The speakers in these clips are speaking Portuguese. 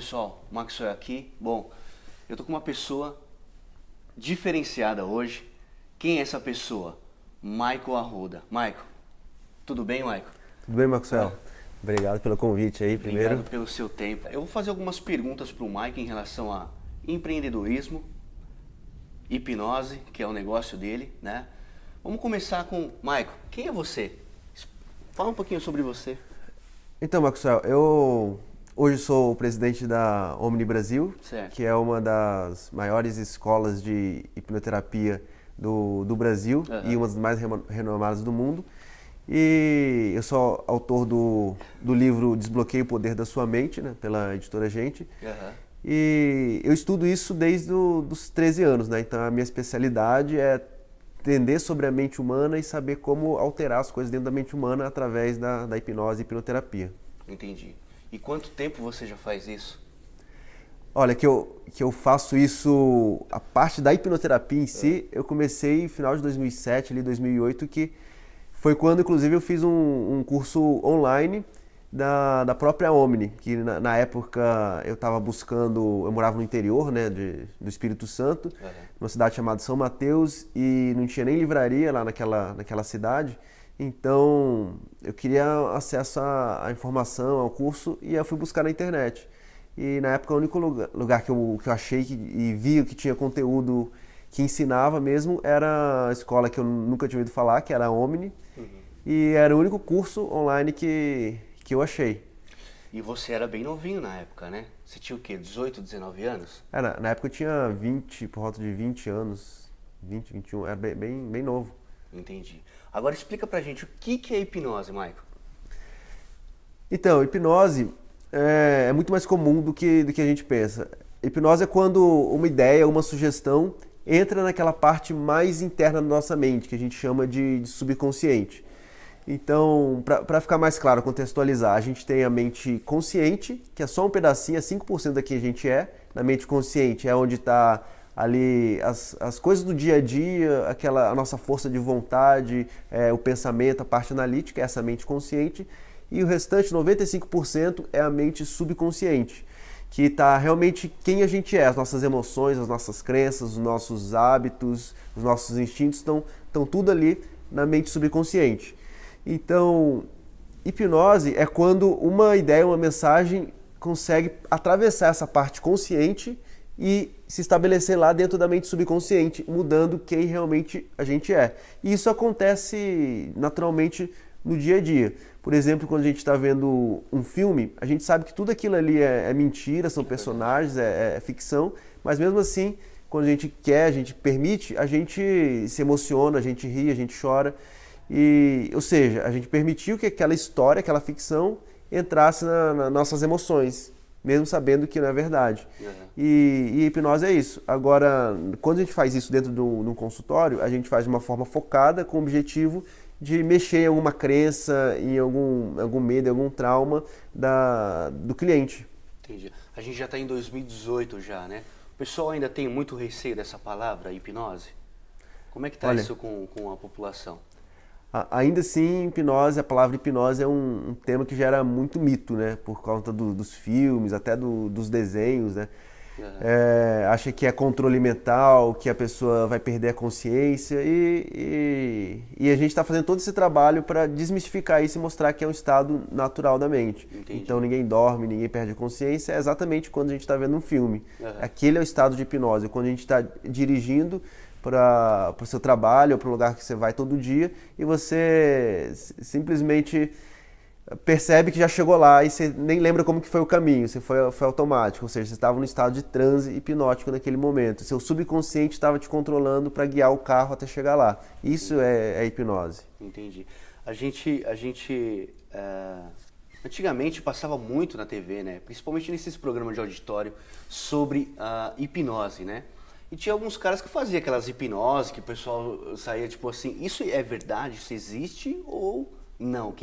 pessoal, Maxwell aqui. Bom, eu tô com uma pessoa diferenciada hoje. Quem é essa pessoa? Michael Arruda. Michael, tudo bem, Michael? Tudo bem, Maxwell? Obrigado pelo convite aí, primeiro. Obrigado pelo seu tempo. Eu vou fazer algumas perguntas para o Michael em relação a empreendedorismo, hipnose, que é o negócio dele, né? Vamos começar com, Michael, quem é você? Fala um pouquinho sobre você. Então, Maxwell, eu hoje sou o presidente da Omni Brasil, Certo. que é uma das maiores escolas de hipnoterapia do Brasil e uma das mais renomadas do mundo. E eu sou autor do livro Desbloqueie o Poder da Sua Mente, né, pela editora Gente. E eu estudo isso desde os 13 anos, né? Então a minha especialidade é entender sobre a mente humana e saber como alterar as coisas dentro da mente humana através da hipnose e hipnoterapia. Entendi. E quanto tempo você já faz isso? Olha, que eu faço isso, a parte da hipnoterapia em si, eu comecei no final de 2007, ali 2008, que foi quando, inclusive, eu fiz um curso online da própria Omni, que na época eu estava buscando, eu morava no interior, né, do Espírito Santo, numa cidade chamada São Mateus, e não tinha nem livraria lá naquela cidade, então eu queria acesso à informação, ao curso, e eu fui buscar na internet. E na época o único lugar que eu achei e vi que tinha conteúdo que ensinava mesmo era a escola que eu nunca tinha ouvido falar, que era a Omni, e era o único curso online que eu achei. E você era bem novinho na época, né? Você tinha o quê? 18, 19 anos? Na época eu tinha 20, por volta de 20 anos, 20, 21, era bem novo. Entendi. Agora explica pra gente o que é hipnose, Michael. Então, hipnose é muito mais comum do que a gente pensa. Hipnose é quando uma ideia, uma sugestão entra naquela parte mais interna da nossa mente, que a gente chama de subconsciente. Então, para ficar mais claro, contextualizar, a gente tem a mente consciente, que é só um pedacinho, é 5% da que a gente é. Na mente consciente é onde está ali as coisas do dia a dia, a nossa força de vontade, o pensamento, a parte analítica, é essa mente consciente. E o restante, 95%, é a mente subconsciente, que está realmente quem a gente é, as nossas emoções, as nossas crenças, os nossos hábitos, os nossos instintos, estão tudo ali na mente subconsciente. Então, hipnose é quando uma ideia, uma mensagem consegue atravessar essa parte consciente e se estabelecer lá dentro da mente subconsciente, mudando quem realmente a gente é. E isso acontece naturalmente no dia a dia. Por exemplo, quando a gente está vendo um filme, a gente sabe que tudo aquilo ali é mentira, são personagens, é ficção, mas mesmo assim, quando a gente quer, a gente permite, a gente se emociona, a gente ri, a gente chora. Ou seja, a gente permitiu que aquela história, aquela ficção entrasse nas nossas emoções, mesmo sabendo que não é verdade. E a hipnose é isso. Agora, quando a gente faz isso dentro de um consultório, a gente faz de uma forma focada, com o objetivo de mexer em alguma crença, em algum medo, em algum trauma do cliente. Entendi. A gente já está em 2018 já, né? O pessoal ainda tem muito receio dessa palavra, hipnose? Como é que está isso com a população? Ainda assim, a palavra hipnose é um tema que gera muito mito, né? Por conta dos filmes, até dos desenhos, né? Acha que é controle mental, que a pessoa vai perder a consciência e a gente está fazendo todo esse trabalho para desmistificar isso e mostrar que é um estado natural da mente. Entendi. Então ninguém dorme, ninguém perde a consciência, é exatamente quando a gente está vendo um filme. Aquele é o estado de hipnose, quando a gente está dirigindo para o seu trabalho ou para o lugar que você vai todo dia e você simplesmente percebe que já chegou lá e você nem lembra como que foi o caminho, você foi automático, ou seja, você estava no estado de transe hipnótico naquele momento, seu subconsciente estava te controlando para guiar o carro até chegar lá. Isso é hipnose. Entendi. A gente antigamente passava muito na TV, né? Principalmente nesses programas de auditório sobre a hipnose, né? E tinha alguns caras que faziam aquelas hipnose, que o pessoal saía tipo assim, isso é verdade? Isso existe ou não?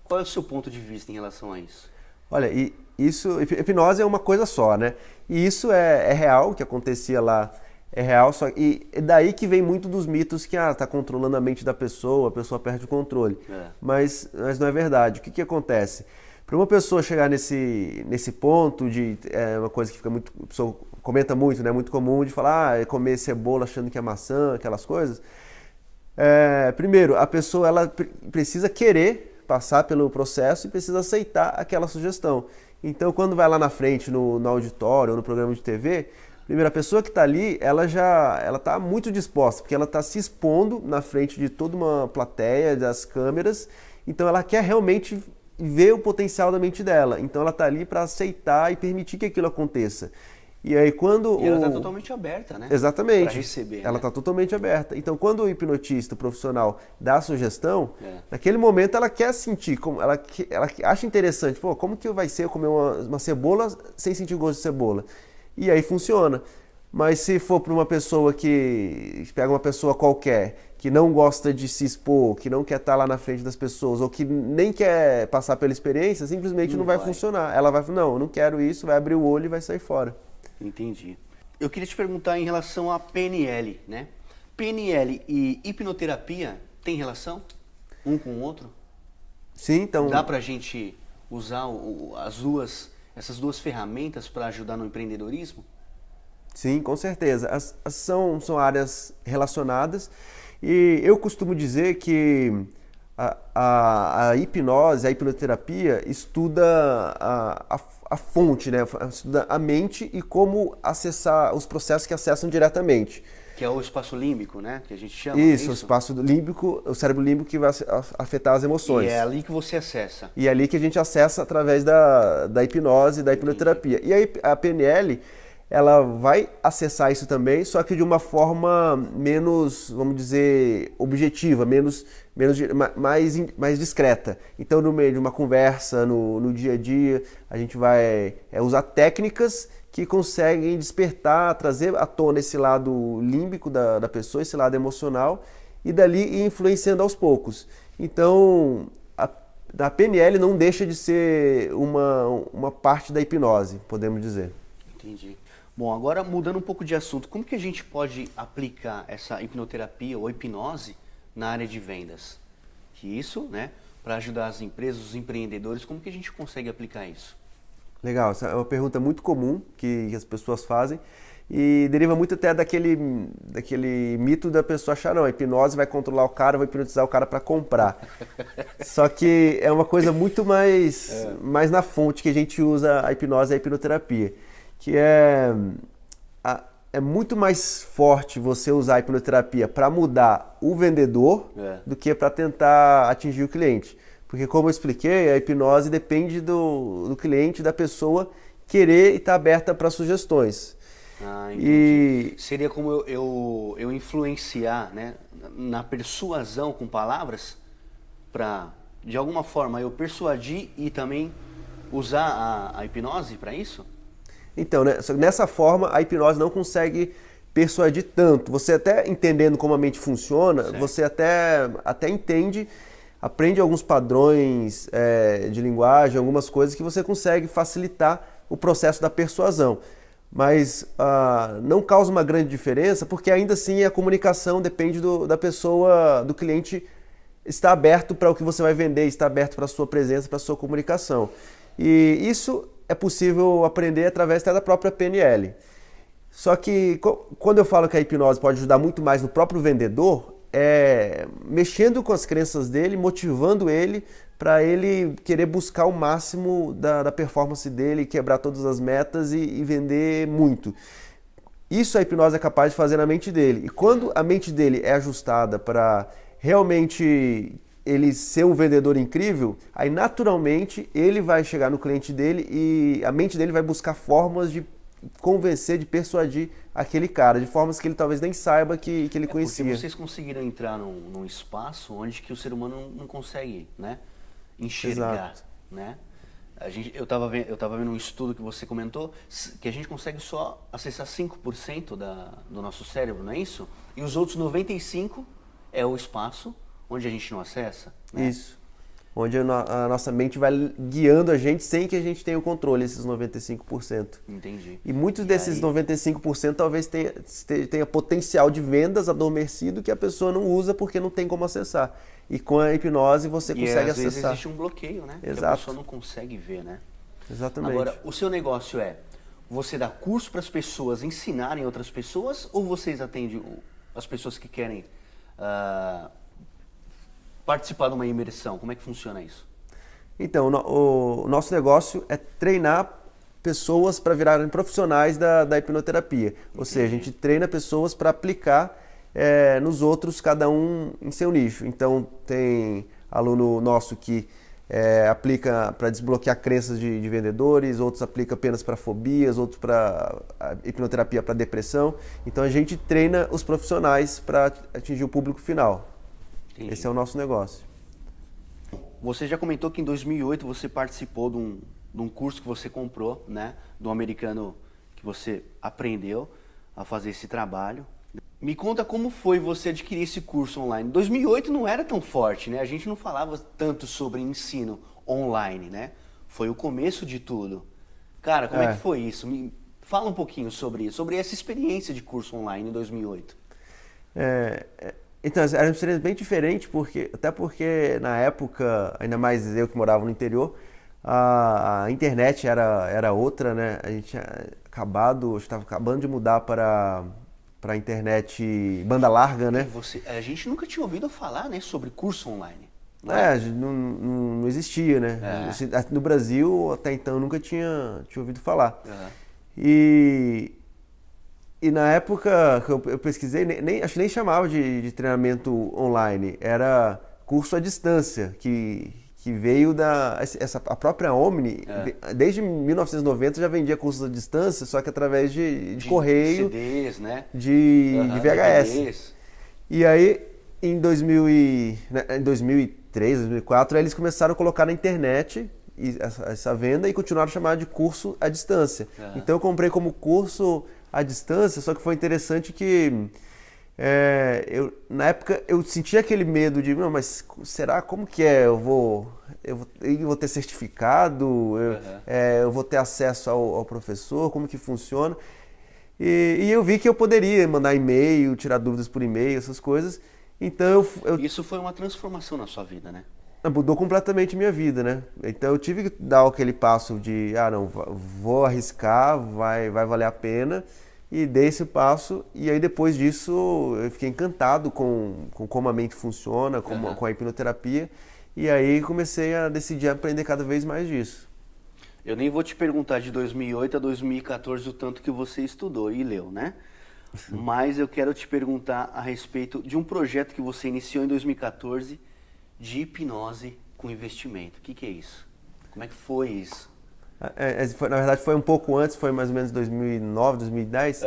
Qual é o seu ponto de vista em relação a isso? Olha, hipnose é uma coisa só, né? E isso é real, o que acontecia lá é real, e é daí que vem muito dos mitos que tá controlando a mente da pessoa, a pessoa perde o controle. Mas não é verdade. O que acontece? Para uma pessoa chegar nesse ponto de uma coisa que fica muito, a pessoa comenta muito, né, muito comum de falar, comer cebola achando que é maçã, aquelas coisas. Primeiro, a pessoa ela precisa querer passar pelo processo e precisa aceitar aquela sugestão. Então, quando vai lá na frente no auditório ou no programa de TV, primeiro, a pessoa que está ali, ela está muito disposta, porque ela está se expondo na frente de toda uma plateia, das câmeras, então ela quer realmente ver o potencial da mente dela. Então ela está ali para aceitar e permitir que aquilo aconteça. E aí quando ela está totalmente aberta, né? Exatamente. Para receber. Ela está totalmente aberta. Então quando o hipnotista, o profissional, dá a sugestão, naquele momento ela quer sentir, ela acha interessante, pô, como que vai ser eu comer uma cebola sem sentir gosto de cebola? E aí funciona. Mas se for para uma pessoa pega uma pessoa qualquer, que não gosta de se expor, que não quer estar lá na frente das pessoas, ou que nem quer passar pela experiência, simplesmente não vai funcionar. Ela vai falar, não, eu não quero isso, vai abrir o olho e vai sair fora. Entendi. Eu queria te perguntar em relação à PNL, né? PNL e hipnoterapia tem relação um com o outro? Sim, então... Dá pra gente usar essas duas ferramentas para ajudar no empreendedorismo? Sim, com certeza. São áreas relacionadas e eu costumo dizer que a hipnose, a hipnoterapia estuda a fonte, né? Estuda a mente e como acessar os processos que acessam diretamente. Que é o espaço límbico, né? Que a gente chama. Isso, o espaço límbico, o cérebro límbico que vai afetar as emoções. E é ali que você acessa. E é ali que a gente acessa através da hipnose, da hipnoterapia. E aí a PNL, ela vai acessar isso também, só que de uma forma menos, vamos dizer, objetiva, mais discreta. Então, no meio de uma conversa, no dia a dia, a gente vai usar técnicas que conseguem despertar, trazer à tona esse lado límbico da pessoa, esse lado emocional, e dali ir influenciando aos poucos. Então, a PNL não deixa de ser uma parte da hipnose, podemos dizer. Entendi. Bom, agora mudando um pouco de assunto, como que a gente pode aplicar essa hipnoterapia ou hipnose na área de vendas? Que isso, né, para ajudar as empresas, os empreendedores, como que a gente consegue aplicar isso? Legal, essa é uma pergunta muito comum que as pessoas fazem e deriva muito até daquele mito da pessoa achar, não, a hipnose vai controlar o cara, vai hipnotizar o cara para comprar. Só que é uma coisa muito mais na fonte que a gente usa a hipnose e a hipnoterapia, que é muito mais forte você usar a hipnoterapia para mudar o vendedor do que para tentar atingir o cliente. Porque, como eu expliquei, a hipnose depende do cliente, da pessoa querer e estar aberta para sugestões. Entendi. Seria como eu influenciar, né, na persuasão com palavras para, de alguma forma, eu persuadir e também usar a hipnose para isso? Então, né, nessa forma, a hipnose não consegue persuadir tanto. Você até entendendo como a mente funciona, certo. Você até entende, aprende alguns padrões de linguagem, algumas coisas que você consegue facilitar o processo da persuasão. Mas não causa uma grande diferença, porque ainda assim a comunicação depende da pessoa, do cliente estar aberto para o que você vai vender, estar aberto para a sua presença, para a sua comunicação. E isso é possível aprender através até da própria PNL. Só que quando eu falo que a hipnose pode ajudar muito mais no próprio vendedor, mexendo com as crenças dele, motivando ele para ele querer buscar o máximo da performance dele, quebrar todas as metas e vender muito. Isso a hipnose é capaz de fazer na mente dele. E quando a mente dele é ajustada para realmente ele ser um vendedor incrível, aí naturalmente ele vai chegar no cliente dele e a mente dele vai buscar formas de convencer, de persuadir aquele cara, de formas que ele talvez nem saiba que ele conhecia. Porque vocês conseguiram entrar num espaço onde que o ser humano não consegue, né, enxergar. Exato. Né? Eu tava vendo um estudo que você comentou, que a gente consegue só acessar 5% do nosso cérebro, não é isso? E os outros 95% é o espaço onde a gente não acessa. Né? Isso. Onde a nossa mente vai guiando a gente sem que a gente tenha o controle, esses 95%. Entendi. E muitos desses 95% talvez tenha potencial de vendas adormecido que a pessoa não usa porque não tem como acessar. e com a hipnose você consegue às vezes acessar. existe um bloqueio, né? Que a Exato. pessoa não consegue ver, né? Exatamente. Agora, o seu negócio é, você dá curso para as pessoas ensinarem outras pessoas ou vocês atendem as pessoas que querem participar de uma imersão? Como é que funciona isso? Então, o nosso negócio é treinar pessoas para virarem profissionais da hipnoterapia. Ou seja, a gente treina pessoas para aplicar nos outros, cada um em seu nicho. Então, tem aluno nosso que aplica para desbloquear crenças de vendedores, outros aplica apenas para fobias, outros para hipnoterapia para depressão. Então, a gente treina os profissionais para atingir o público final. Entendi. Esse é o nosso negócio. Você já comentou que em 2008 você participou de um curso que você comprou, né? De um americano que você aprendeu a fazer esse trabalho. Me conta como foi você adquirir esse curso online. 2008 não era tão forte, né? A gente não falava tanto sobre ensino online, né? Foi o começo de tudo. Cara, como é que foi isso? Me fala um pouquinho sobre isso, sobre essa experiência de curso online em 2008. Então, era uma experiência bem diferente, até porque na época, ainda mais eu que morava no interior, a internet era outra, né? A gente estava acabando de mudar para a internet banda larga, né? A gente nunca tinha ouvido falar, né, sobre curso online. Não existia, né? No Brasil, até então, eu nunca tinha ouvido falar. E na época que eu pesquisei, acho que nem chamava de treinamento online, era curso à distância, que veio a própria Omni, desde 1990 já vendia cursos à distância, só que através de correio, CDs, né? de VHS. DVDs. E aí, em 2003, 2004, eles começaram a colocar na internet essa venda e continuaram a chamar de curso à distância. Então eu comprei como curso à distância, só que foi interessante que na época eu sentia aquele medo de, não, mas será, como que é? Eu vou ter certificado, eu vou ter acesso ao professor, como que funciona? E eu vi que eu poderia mandar e-mail, tirar dúvidas por e-mail, essas coisas. Então Isso foi uma transformação na sua vida, né? Mudou completamente minha vida, né? Então eu tive que dar aquele passo de, não, vou arriscar, vai valer a pena. E dei esse passo, e aí depois disso eu fiquei encantado com como a mente funciona, com a hipnoterapia, e aí comecei a decidir aprender cada vez mais disso. Eu nem vou te perguntar de 2008 a 2014 o tanto que você estudou e leu, né? Mas eu quero te perguntar a respeito de um projeto que você iniciou em 2014 de hipnose com investimento. O que é isso? Como é que foi isso? Na verdade foi um pouco antes, foi mais ou menos 2009, 2010,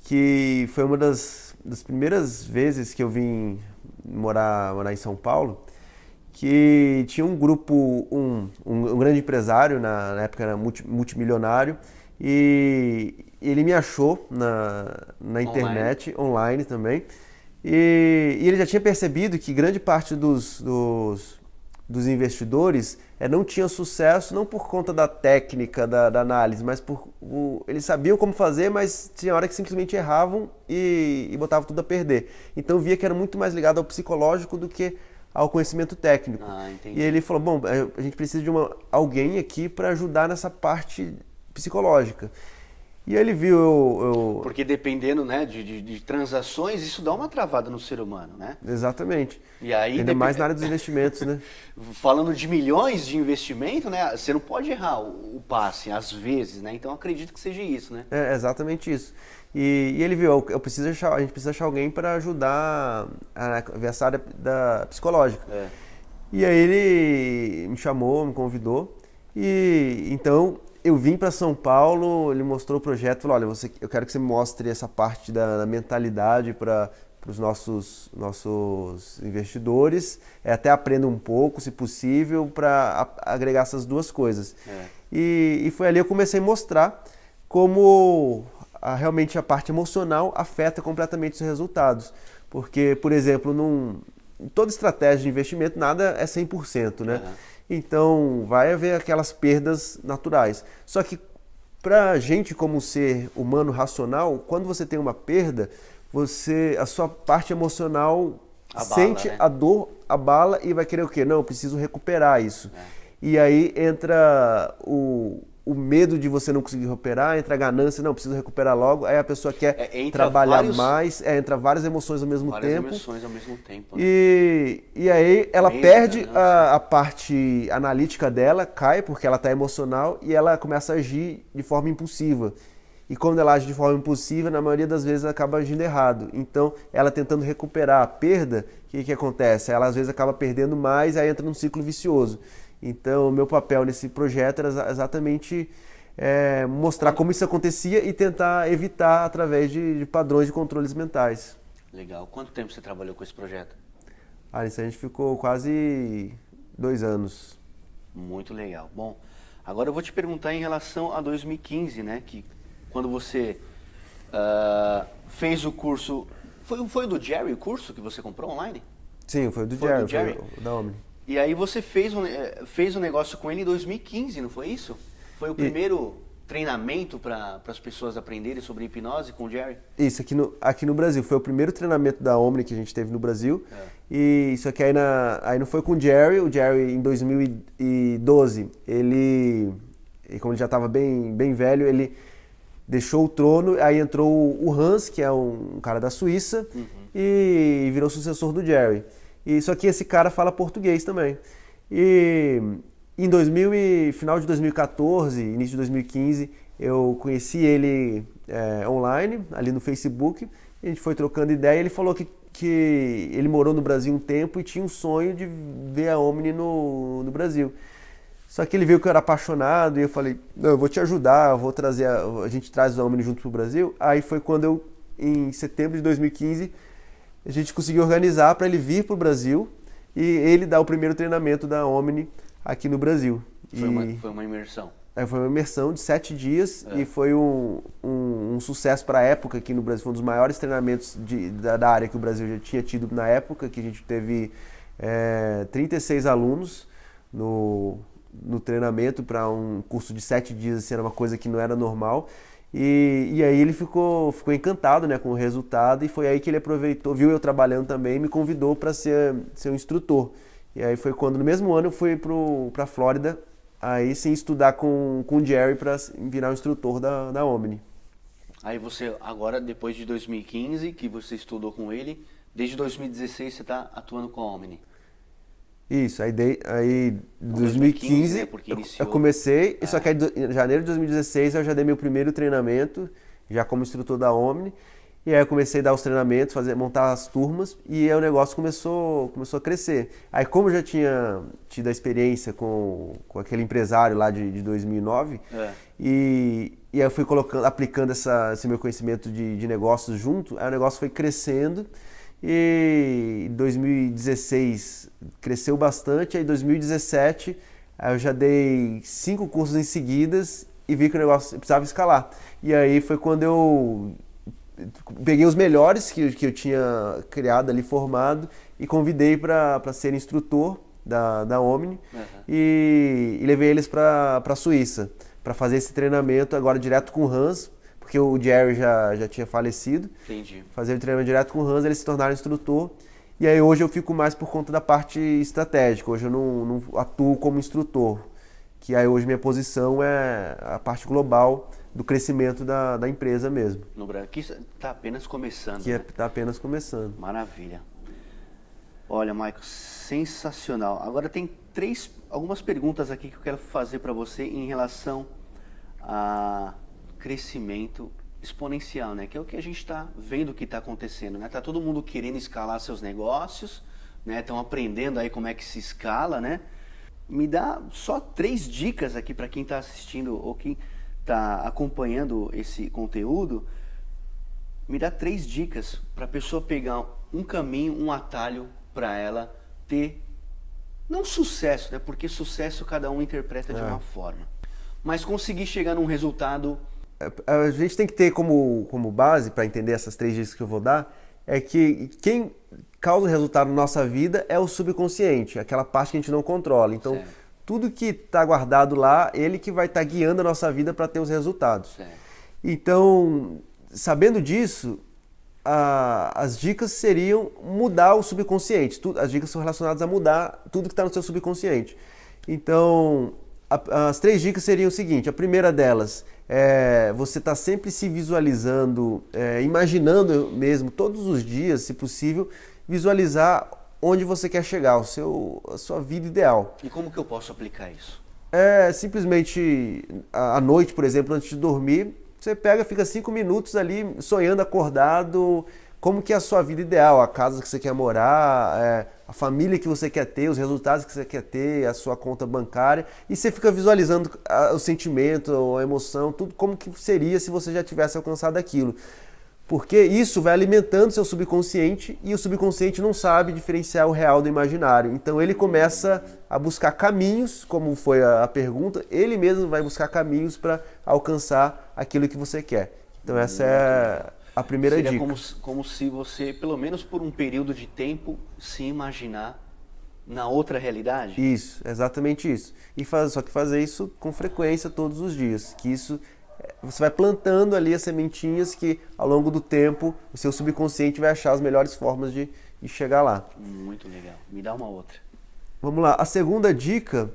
que foi uma das primeiras vezes que eu vim morar em São Paulo, que tinha um grupo, um grande empresário, na época era multimilionário, e ele me achou na internet, online também, e ele já tinha percebido que grande parte dos investidores não tinham sucesso, não por conta da técnica da análise, mas eles sabiam como fazer, mas tinha hora que simplesmente erravam e botavam tudo a perder. Então via que era muito mais ligado ao psicológico do que ao conhecimento técnico. Entendi. E ele falou, bom, a gente precisa de alguém aqui para ajudar nessa parte psicológica. E ele viu Porque dependendo, né, de transações, isso dá uma travada no ser humano, né? Exatamente. E aí, ainda mais na área dos investimentos, né? Falando de milhões de investimento, né? Você não pode errar o passe, às vezes, né? Então acredito que seja isso, né? É exatamente isso. E ele viu, a gente precisa achar alguém para ajudar a ver essa área psicológica. E aí ele me chamou, me convidou, e então eu vim para São Paulo, ele mostrou o projeto, falou, olha, eu quero que você mostre essa parte da mentalidade para os nossos investidores, até aprenda um pouco, se possível, para agregar essas duas coisas. E foi ali que eu comecei a mostrar como realmente a parte emocional afeta completamente os resultados. Porque, por exemplo, em toda estratégia de investimento, nada é 100%, né? Então, vai haver aquelas perdas naturais. Só que, para a gente, como ser humano racional, quando você tem uma perda, a sua parte emocional sente né? a dor, abala e vai querer o quê? Não, eu preciso recuperar isso. E aí entra o medo de você não conseguir recuperar, entra a ganância, não, preciso recuperar logo, aí a pessoa quer trabalhar mais, entra várias emoções ao mesmo tempo. Várias emoções ao mesmo tempo. Né? E aí ela perde a parte analítica dela, cai porque ela está emocional e ela começa a agir de forma impulsiva. E quando ela age de forma impulsiva, na maioria das vezes ela acaba agindo errado. Então, ela tentando recuperar a perda, o que acontece? Ela às vezes acaba perdendo mais, aí entra num ciclo vicioso. Então, o meu papel nesse projeto era exatamente mostrar como isso acontecia e tentar evitar através de padrões de controles mentais. Legal. Quanto tempo você trabalhou com esse projeto? Isso a gente ficou quase 2 anos. Muito legal. Bom, agora eu vou te perguntar em relação a 2015, né? Que quando você fez o curso... Foi do Jerry o curso que você comprou online? Sim, foi do Jerry. Foi da Omni. E aí você fez um negócio com ele em 2015, não foi isso? Foi o primeiro treinamento para as pessoas aprenderem sobre hipnose com o Jerry? Isso, aqui no Brasil. Foi o primeiro treinamento da Omni que a gente teve no Brasil. E isso aqui aí não foi com o Jerry. O Jerry, em 2012, como ele já estava bem velho, ele deixou o trono, aí entrou o Hans, que é um cara da Suíça, e virou sucessor do Jerry. E só que esse cara fala português também. E em final de 2014, início de 2015, eu conheci ele online, ali no Facebook. A gente foi trocando ideia e ele falou que ele morou no Brasil um tempo e tinha um sonho de ver a Omni no Brasil. Só que ele viu que eu era apaixonado e eu falei, não, eu vou te ajudar, eu vou trazer, a gente traz o Omni junto pro Brasil. Aí foi quando em setembro de 2015, a gente conseguiu organizar para ele vir pro Brasil e ele dar o primeiro treinamento da Omni aqui no Brasil. Foi uma imersão. Foi uma imersão de 7 dias e foi um sucesso para a época aqui no Brasil. Foi um dos maiores treinamentos da área que o Brasil já tinha tido na época, que a gente teve 36 alunos no treinamento para um curso de 7 dias, assim, era uma coisa que não era normal. E aí ele ficou encantado, né, com o resultado e foi aí que ele aproveitou, viu eu trabalhando também e me convidou para ser um instrutor. E aí foi quando no mesmo ano eu fui para a Flórida, aí sim estudar com o Jerry para virar um instrutor da Omni. Aí você, agora depois de 2015, que você estudou com ele, desde 2016 você está atuando com a Omni. Isso, aí 2015 né, porque eu comecei, só que aí em janeiro de 2016 eu já dei meu primeiro treinamento, já como instrutor da Omni, e aí eu comecei a dar os treinamentos, montar as turmas, e aí o negócio começou a crescer. Aí como eu já tinha tido a experiência com aquele empresário lá de 2009, e aí eu fui aplicando esse meu conhecimento de negócios junto, aí o negócio foi crescendo, e em 2016 cresceu bastante, aí em 2017 aí eu já dei 5 cursos em seguidas e vi que o negócio precisava escalar. E aí foi quando eu peguei os melhores que eu tinha criado ali, formado, e convidei para ser instrutor da Omni e levei eles para a Suíça para fazer esse treinamento agora direto com o Hans, porque o Jerry já tinha falecido. Entendi. Fazer o treinamento direto com o Hans, eles se tornaram instrutor. E aí hoje eu fico mais por conta da parte estratégica. Hoje eu não atuo como instrutor. Que aí hoje minha posição é a parte global do crescimento da empresa mesmo. No Brasil, que está apenas começando. Que está apenas começando. Maravilha. Olha, Michael, sensacional. Agora tem algumas perguntas aqui que eu quero fazer para você em relação a crescimento exponencial, né? Que é o que a gente está vendo que está acontecendo, né? Tá todo mundo querendo escalar seus negócios, né? Estão aprendendo aí como é que se escala, né? Me dá só 3 dicas aqui para quem está assistindo ou quem está acompanhando esse conteúdo. Me dá 3 dicas para a pessoa pegar um caminho, um atalho para ela ter, não sucesso, né? Porque sucesso cada um interpreta de uma forma, mas conseguir chegar num resultado. A gente tem que ter como base, para entender essas 3 dicas que eu vou dar, é que quem causa o resultado na nossa vida é o subconsciente, aquela parte que a gente não controla. Então, tudo que está guardado lá, ele que vai estar guiando a nossa vida para ter os resultados. Então, sabendo disso, as dicas seriam mudar o subconsciente. As dicas são relacionadas a mudar tudo que está no seu subconsciente. Então, as 3 dicas seriam o seguinte: a primeira delas é você estar sempre se visualizando, imaginando mesmo, todos os dias, se possível, visualizar onde você quer chegar, a sua vida ideal. E como que eu posso aplicar isso? Simplesmente à noite, por exemplo, antes de dormir, você fica 5 minutos ali sonhando acordado, como que é a sua vida ideal, a casa que você quer morar, a família que você quer ter, os resultados que você quer ter, a sua conta bancária, e você fica visualizando o sentimento, a emoção, tudo como que seria se você já tivesse alcançado aquilo. Porque isso vai alimentando seu subconsciente e o subconsciente não sabe diferenciar o real do imaginário. Então ele começa a buscar caminhos, como foi a pergunta, ele mesmo vai buscar caminhos para alcançar aquilo que você quer. Então essa é a primeira dica. Como se você, pelo menos por um período de tempo, se imaginar na outra realidade? Isso, exatamente isso. Só que fazer isso com frequência todos os dias, que isso você vai plantando ali as sementinhas que ao longo do tempo o seu subconsciente vai achar as melhores formas de chegar lá. Muito legal. Me dá uma outra. Vamos lá. A segunda dica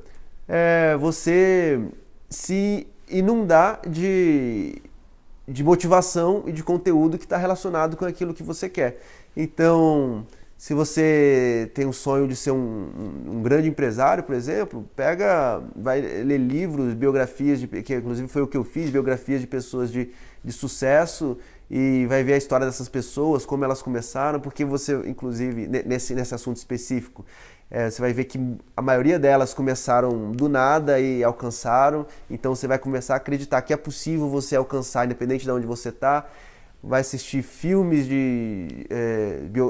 é você se inundar de motivação e de conteúdo que está relacionado com aquilo que você quer. Então, se você tem um sonho de ser um grande empresário, por exemplo, vai ler livros, biografias, que inclusive foi o que eu fiz, biografias de pessoas de sucesso, e vai ver a história dessas pessoas, como elas começaram, porque você, inclusive, nesse assunto específico, você vai ver que a maioria delas começaram do nada e alcançaram, então você vai começar a acreditar que é possível você alcançar, independente de onde você está. Vai assistir filmes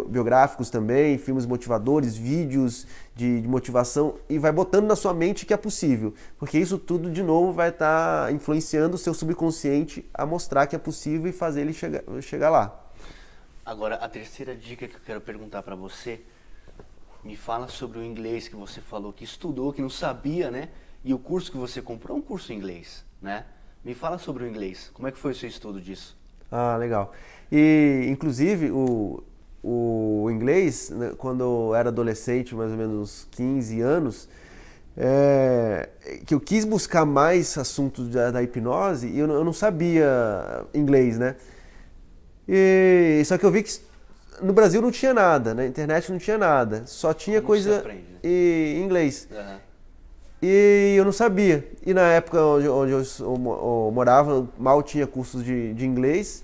biográficos também, filmes motivadores, vídeos de motivação, e vai botando na sua mente que é possível, porque isso tudo de novo vai estar influenciando o seu subconsciente a mostrar que é possível e fazer ele chegar lá. Agora, a terceira dica que eu quero perguntar para você, me fala sobre o inglês que você falou, que estudou, que não sabia, né? E o curso que você comprou é um curso em inglês, né? Me fala sobre o inglês, como é que foi o seu estudo disso? Ah, legal. E, inclusive, o inglês, né, quando eu era adolescente, mais ou menos uns 15 anos, que eu quis buscar mais assuntos da hipnose e eu não sabia inglês, né? Só que eu vi que no Brasil não tinha nada, na internet não tinha nada, só tinha Como coisa você aprende, né? em inglês. Uhum. E eu não sabia. E na época onde eu morava, mal tinha cursos de inglês.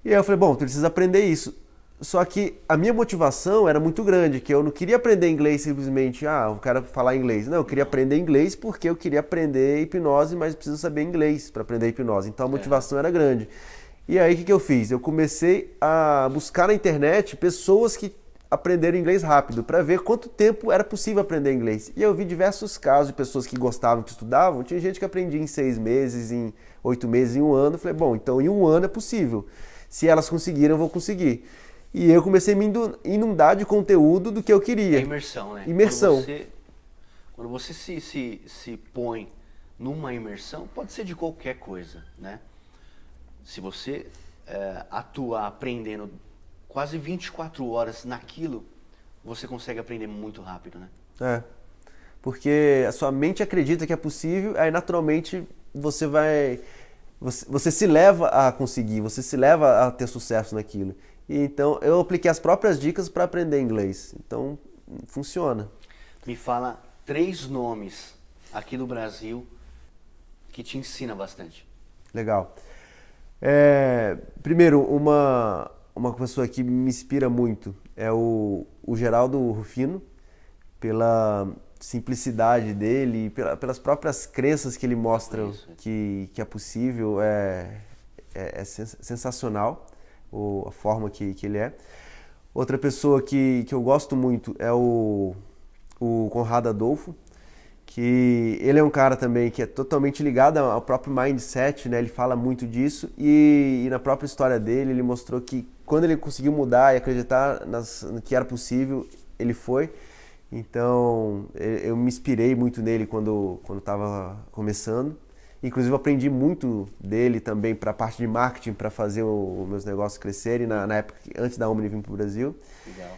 E aí eu falei, bom, tu precisa aprender isso. Só que a minha motivação era muito grande, que eu não queria aprender inglês simplesmente, eu quero falar inglês. Não, eu queria aprender inglês porque eu queria aprender hipnose, mas preciso saber inglês para aprender hipnose. Então a motivação era grande. E aí o que eu fiz? Eu comecei a buscar na internet pessoas que aprenderam inglês rápido, para ver quanto tempo era possível aprender inglês. E eu vi diversos casos de pessoas que gostavam, que estudavam. Tinha gente que aprendia em 6 meses, em 8 meses, em 1 ano. Eu falei, bom, então em 1 ano é possível. Se elas conseguiram, eu vou conseguir. E eu comecei a me inundar de conteúdo do que eu queria. É imersão, né? Imersão. Quando você se põe numa imersão, pode ser de qualquer coisa, né? Se você atuar aprendendo quase 24 horas naquilo, você consegue aprender muito rápido, né? Porque a sua mente acredita que é possível, aí naturalmente você se leva a conseguir, você se leva a ter sucesso naquilo. E então eu apliquei as próprias dicas para aprender inglês. Então funciona. Me fala 3 nomes aqui do Brasil que te ensina bastante. Legal. Primeiro, uma pessoa que me inspira muito é o Geraldo Rufino, pela simplicidade dele, pelas próprias crenças que ele mostra que é possível, é sensacional a forma que ele é. Outra pessoa que eu gosto muito é o Conrado Adolfo, que ele é um cara também que é totalmente ligado ao próprio mindset, né? Ele fala muito disso e na própria história dele ele mostrou que quando ele conseguiu mudar e acreditar no que era possível, ele foi. Então eu me inspirei muito nele quando estava começando Inclusive eu aprendi muito dele também para a parte de marketing, para fazer os meus negócios crescerem na época antes da Omni vir para o Brasil. Legal.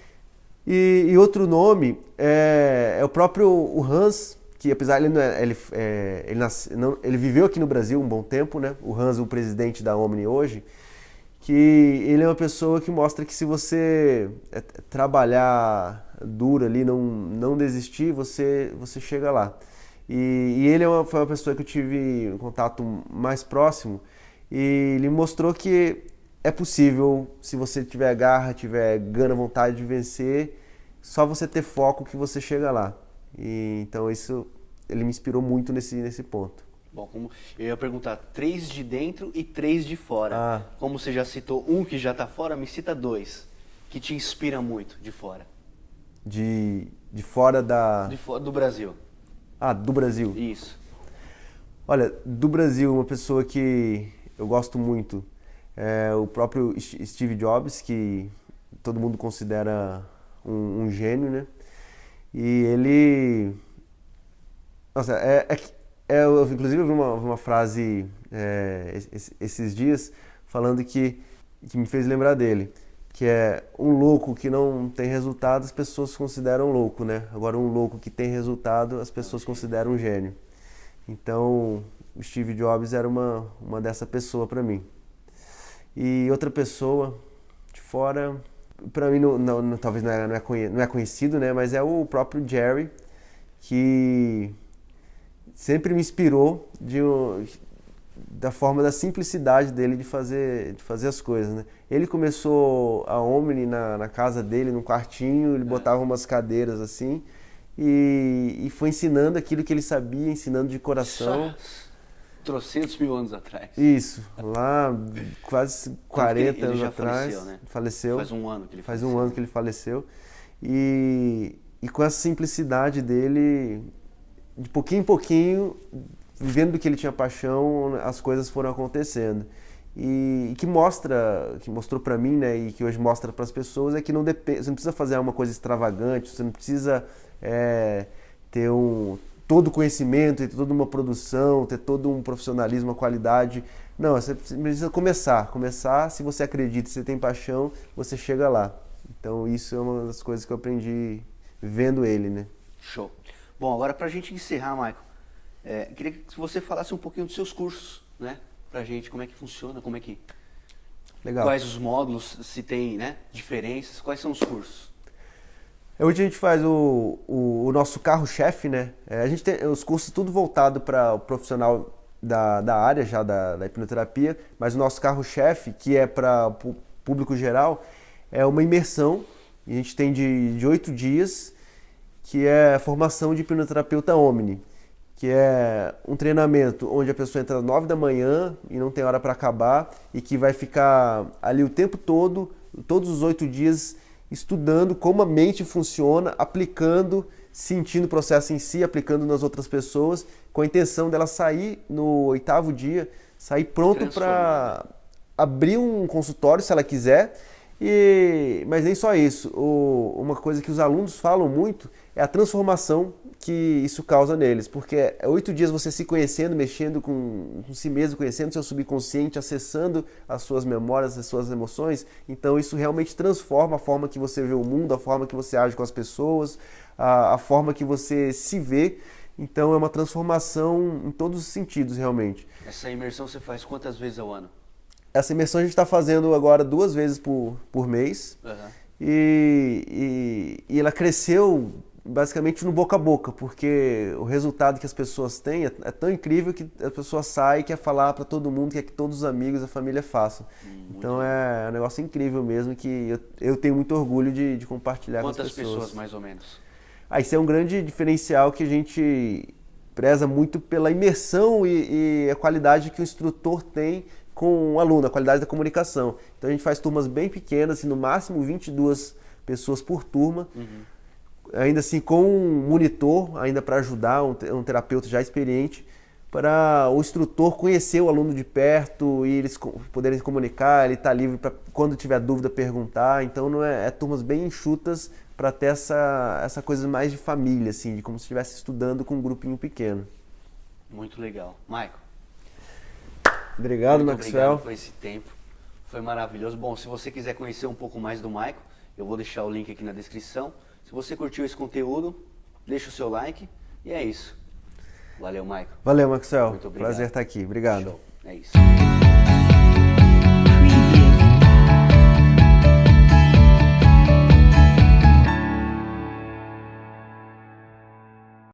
E outro nome é o próprio o Hans, que apesar ele viveu aqui no Brasil um bom tempo, né? O Hans, o presidente da Omni hoje, que ele é uma pessoa que mostra que se você trabalhar duro ali, não desistir, você chega lá. E ele foi uma pessoa que eu tive um contato mais próximo e ele mostrou que é possível, se você tiver garra, tiver gana, vontade de vencer, só você ter foco que você chega lá. Então isso, ele me inspirou muito nesse ponto. Bom, eu ia perguntar 3 de dentro e 3 de fora. Como você já citou um que já está fora, me cita 2 que te inspira muito de fora. De fora da... Do Brasil. Do Brasil. Isso. Olha, do Brasil, uma pessoa que eu gosto muito é o próprio Steve Jobs, que todo mundo considera um gênio, né? E ele... Nossa, eu inclusive eu vi uma frase esses dias falando que me fez lembrar dele, que é um louco que não tem resultado, as pessoas consideram louco, né? Agora um louco que tem resultado, as pessoas consideram um gênio. Então, o Steve Jobs era uma dessa pessoa para mim. E outra pessoa de fora, para mim talvez não é conhecido, né? Mas é o próprio Jerry, que sempre me inspirou da forma da simplicidade dele de fazer as coisas, né? Ele começou a Omni na casa dele, num quartinho, ele botava umas cadeiras assim e foi ensinando aquilo que ele sabia, ensinando de coração. Trocentos mil anos atrás. Isso, lá quase 40 anos atrás. Faleceu, né? Faleceu. Faz um ano que ele faleceu. Faz um ano que ele faleceu. E com essa simplicidade dele, de pouquinho em pouquinho, vivendo do que ele tinha paixão, as coisas foram acontecendo. E que mostrou para mim, né, e que hoje mostra para as pessoas, é que você não precisa fazer uma coisa extravagante, você não precisa ter todo o conhecimento, ter toda uma produção, ter todo um profissionalismo, uma qualidade. Não, você precisa começar. Começar, se você acredita, se você tem paixão, você chega lá. Então isso é uma das coisas que eu aprendi vendo ele, né? Show. Bom, agora pra gente encerrar, Michael, queria que você falasse um pouquinho dos seus cursos, né? Pra gente, como é que funciona, Legal. Quais os módulos, se tem, né, diferenças, quais são os cursos? Hoje a gente faz o nosso carro-chefe, né? A gente tem os cursos tudo voltado para o profissional da área já da hipnoterapia, mas o nosso carro-chefe, que é para o público geral, é uma imersão. A gente tem de 8 dias, que é a formação de hipnoterapeuta Omni, que é um treinamento onde a pessoa entra às 9 da manhã e não tem hora para acabar, e que vai ficar ali o tempo todo, todos os 8 dias, estudando como a mente funciona, aplicando, sentindo o processo em si, aplicando nas outras pessoas, com a intenção dela sair no 8º dia, sair pronto para abrir um consultório, se ela quiser. Mas nem só isso, uma coisa que os alunos falam muito é a transformação que isso causa neles, porque é 8 dias você se conhecendo, mexendo com si mesmo, conhecendo seu subconsciente, acessando as suas memórias, as suas emoções. Então isso realmente transforma a forma que você vê o mundo, a forma que você age com as pessoas, a forma que você se vê. Então é uma transformação em todos os sentidos, realmente. Essa imersão você faz quantas vezes ao ano? Essa imersão a gente está fazendo agora 2 vezes por mês. Uhum. E ela cresceu basicamente no boca a boca, porque o resultado que as pessoas têm é tão incrível que a pessoa sai e quer falar para todo mundo, quer que todos os amigos, a família façam. Então é um negócio incrível mesmo, que eu tenho muito orgulho de compartilhar com as pessoas. Quantas pessoas, mais ou menos? Isso é um grande diferencial que a gente preza muito pela imersão e a qualidade que o instrutor tem com o aluno, a qualidade da comunicação. Então a gente faz turmas bem pequenas, assim, no máximo 22 pessoas por turma, ainda assim com um monitor, ainda para ajudar, um terapeuta já experiente, para o instrutor conhecer o aluno de perto e eles poderem se comunicar, ele está livre para, quando tiver dúvida, perguntar. Então não é turmas bem enxutas para ter essa coisa mais de família, assim, de como se estivesse estudando com um grupinho pequeno. Muito legal. Michael, Obrigado, Muito Maxwell. obrigado por esse tempo. Foi maravilhoso. Bom, se você quiser conhecer um pouco mais do Michael, eu vou deixar o link aqui na descrição. Se você curtiu esse conteúdo, deixa o seu like e é isso. Valeu, Michael. Valeu, Maxwell. Muito obrigado. Prazer estar aqui. Obrigado. Show. É isso.